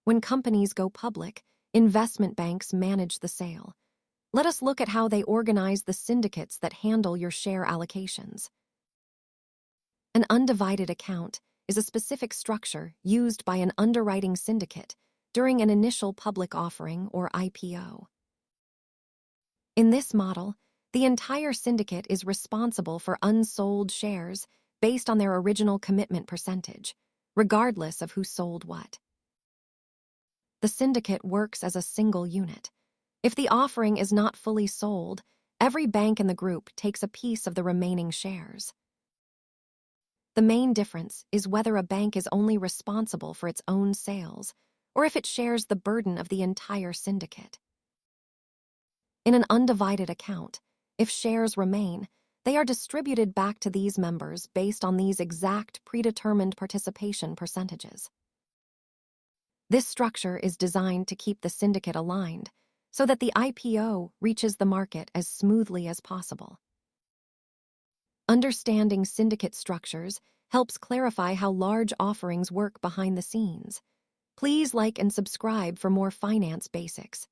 When companies go public, investment banks manage the sale. Let us look at how they organize the syndicates that handle your share allocations. An undivided account is a specific structure used by an underwriting syndicate during an initial public offering or IPO. In this model, the entire syndicate is responsible for unsold shares based on their original commitment percentage, regardless of who sold what. The syndicate works as a single unit. If the offering is not fully sold, every bank in the group takes a piece of the remaining shares. The main difference is whether a bank is only responsible for its own sales or if it shares the burden of the entire syndicate. In an undivided account, if shares remain, they are distributed back to these members based on these exact predetermined participation percentages. This structure is designed to keep the syndicate aligned so that the IPO reaches the market as smoothly as possible. Understanding syndicate structures helps clarify how large offerings work behind the scenes. Please like and subscribe for more finance basics.